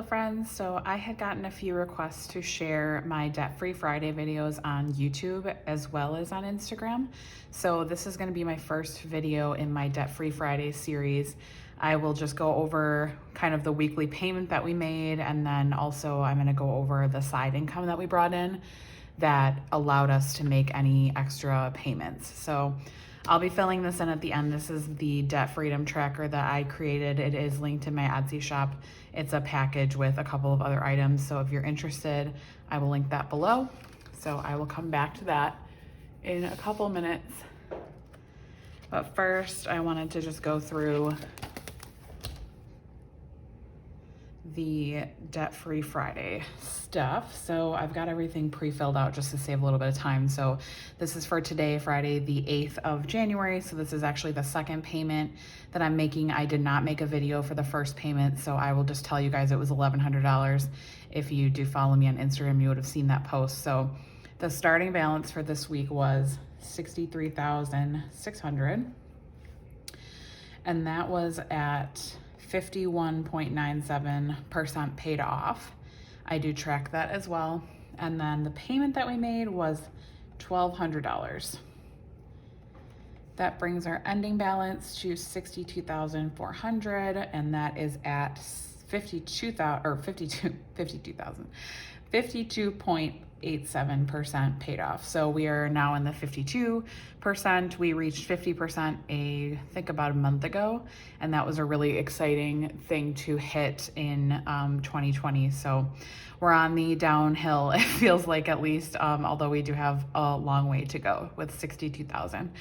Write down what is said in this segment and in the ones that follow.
friends. So I had gotten a few requests to share my Debt-Free Friday videos on YouTube as well as on Instagram. So this is going to be my first video in my Debt-Free Friday series. I will just go over kind of the weekly payment that we made, and then also I'm going to go over the side income that we brought in that allowed us to make any extra payments. So I'll be filling this in at the end. This is the debt freedom tracker that I created. It is linked in my Etsy shop. It's a package with a couple of other items. So if you're interested, I will link that below. So I will come back to that in a couple minutes. But first, I wanted to just go through the Debt-Free Friday stuff. So I've got everything pre-filled out just to save a little bit of time. So this is for today, Friday, the 8th of January. So this is actually the second payment that I'm making. I did not make a video for the first payment, so I will just tell you guys it was $1,100. If you do follow me on Instagram, you would have seen that post. So the starting balance for this week was $63,600, and that was at 51.97% paid off. I do track that as well. And then the payment that we made was $1,200. That brings our ending balance to $62,400, and that is at 52.87% paid off. So we are now in the 52%. We reached 50% I think about a month ago, and that was a really exciting thing to hit in 2020. So we're on the downhill, it feels like, at least, although we do have a long way to go with 62,000.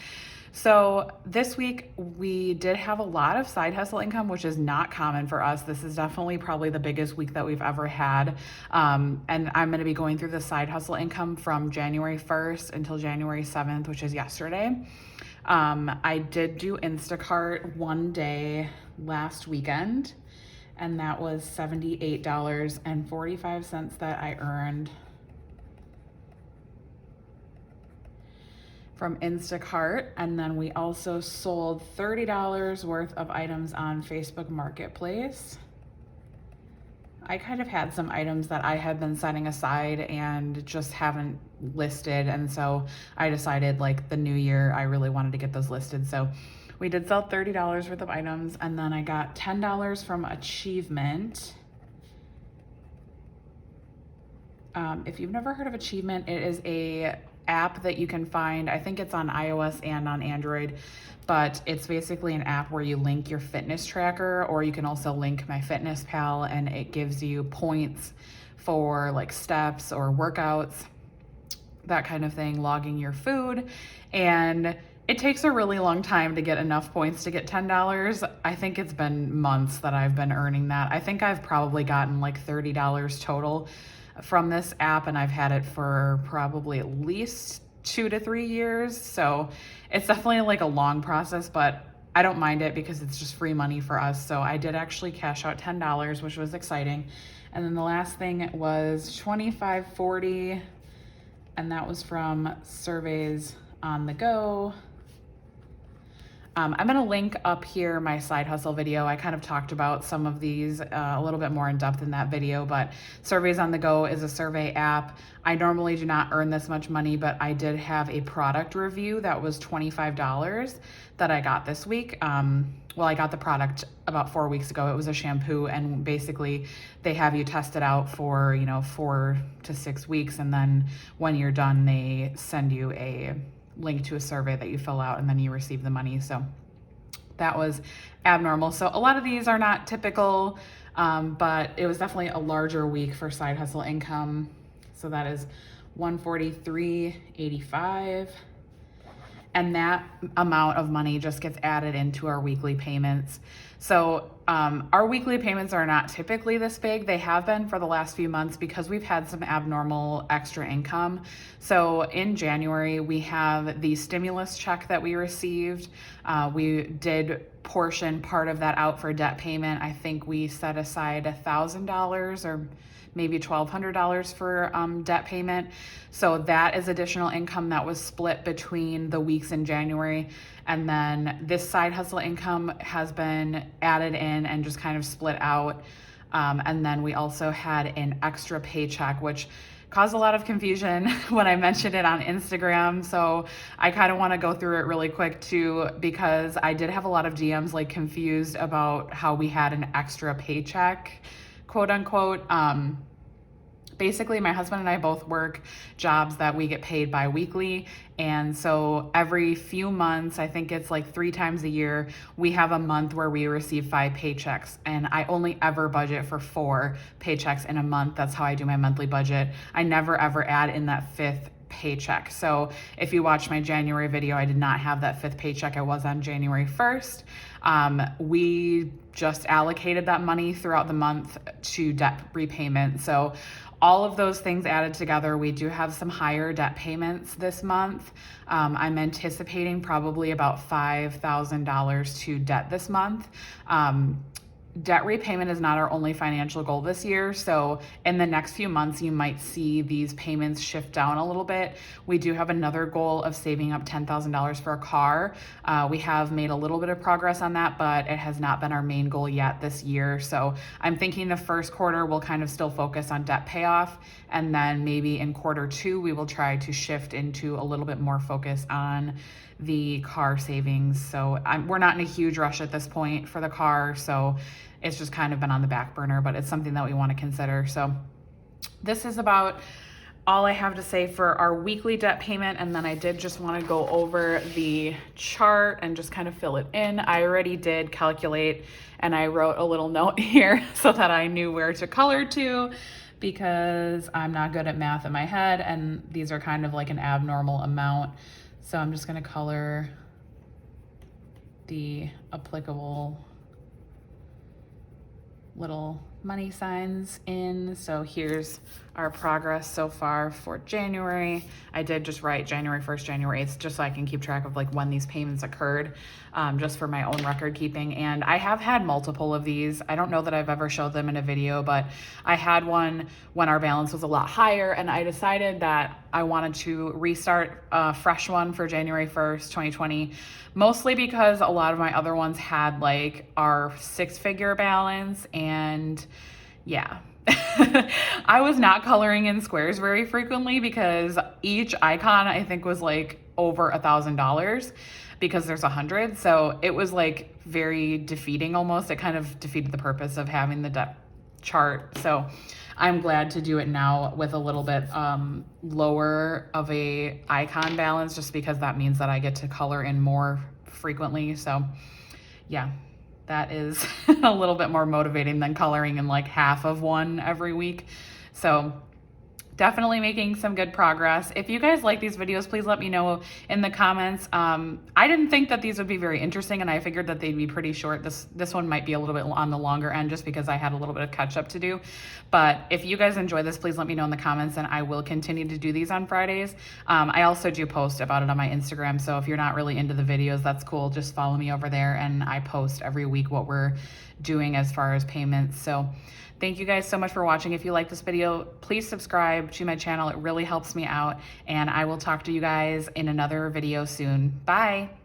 So this week we did have a lot of side hustle income, which is not common for us. This is definitely probably the biggest week that we've ever had. And I'm going to be going through the side hustle income from January 1st until January 7th, which is yesterday. I did do Instacart one day last weekend, and that was $78.45 that I earned from Instacart. And then we also sold $30 worth of items on Facebook Marketplace. I kind of had some items that I had been setting aside and just haven't listed, and so I decided, like, the new year I really wanted to get those listed. So we did sell $30 worth of items, and then I got $10 from Achievement. If you've never heard of Achievement, it is a app that you can find. I think it's on iOS and on Android, but it's basically an app where you link your fitness tracker, or you can also link MyFitnessPal, and it gives you points for like steps or workouts, that kind of thing, logging your food. And it takes a really long time to get enough points to get $10. I think it's been months that I've been earning that. I think I've probably gotten like $30 total from this app, and I've had it for probably at least 2 to 3 years. So it's definitely like a long process, but I don't mind it because it's just free money for us. So I did actually cash out $10, which was exciting. And then the last thing was $25.40, and that was from Surveys on the Go. I'm going to link up here my side hustle video. I kind of talked about some of these a little bit more in depth in that video, but Surveys on the Go is a survey app. I normally do not earn this much money, but I did have a product review that was $25 that I got this week. Well, I got the product about 4 weeks ago. It was a shampoo, and basically they have you test it out for, 4 to 6 weeks. And then when you're done, they send you a link to a survey that you fill out, and then you receive the money. So that was abnormal. So a lot of these are not typical, but it was definitely a larger week for side hustle income. So that is $143.85. And that amount of money just gets added into our weekly payments. So our weekly payments are not typically this big. They have been for the last few months because we've had some abnormal extra income. So in January, we have the stimulus check that we received. We did portion part of that out for debt payment. I think we set aside $1,000 or maybe $1,200 for debt payment. So that is additional income that was split between the weeks in January. And then this side hustle income has been added in and just kind of split out And then we also had an extra paycheck, which caused a lot of confusion when I mentioned it on Instagram. So I kind of want to go through it really quick too, because I did have a lot of DMs like confused about how we had an extra paycheck, quote unquote. Basically, my husband and I both work jobs that we get paid bi-weekly. And so every few months, I think it's like 3 times a year, we have a month where we receive 5 paychecks. And I only ever budget for 4 paychecks in a month. That's how I do my monthly budget. I never ever add in that 5th paycheck. So if you watch my January video, I did not have that 5th paycheck. I was on January 1st. We just allocated that money throughout the month to debt repayment. So all of those things added together, we do have some higher debt payments this month. I'm anticipating probably about $5,000 to debt this month. Debt repayment is not our only financial goal this year. So in the next few months, you might see these payments shift down a little bit. We do have another goal of saving up $10,000 for a car. We have made a little bit of progress on that, but it has not been our main goal yet this year. So I'm thinking the first quarter we'll kind of still focus on debt payoff. And then maybe in quarter 2, we will try to shift into a little bit more focus on the car savings. So we're not in a huge rush at this point for the car. So it's just kind of been on the back burner, but it's something that we want to consider. So this is about all I have to say for our weekly debt payment. And then I did just want to go over the chart and just kind of fill it in. I already did calculate, and I wrote a little note here so that I knew where to color to, because I'm not good at math in my head, and these are kind of like an abnormal amount. So I'm just going to color the applicable little money signs in. So here's our progress so far for January. I did just write January 1st, January 8th, just so I can keep track of like when these payments occurred, just for my own record keeping. And I have had multiple of these. I don't know that I've ever showed them in a video, but I had one when our balance was a lot higher, and I decided that I wanted to restart a fresh one for January 1st, 2020, mostly because a lot of my other ones had like our 6-figure balance. And yeah, I was not coloring in squares very frequently because each icon I think was like over $1,000 because there's 100. So it was like very defeating almost. It kind of defeated the purpose of having the debt chart. So I'm glad to do it now with a little bit lower of a icon balance, just because that means that I get to color in more frequently. So yeah, that is a little bit more motivating than coloring in like half of one every week. So definitely making some good progress. If you guys like these videos, please let me know in the comments. I didn't think that these would be very interesting, and I figured that they'd be pretty short. This one might be a little bit on the longer end just because I had a little bit of catch up to do. But if you guys enjoy this, please let me know in the comments, and I will continue to do these on Fridays. I also do post about it on my Instagram, so if you're not really into the videos, that's cool. Just follow me over there, and I post every week what we're doing as far as payments. So thank you guys so much for watching. If you like this video, please subscribe to my channel. It really helps me out, and I will talk to you guys in another video soon. Bye.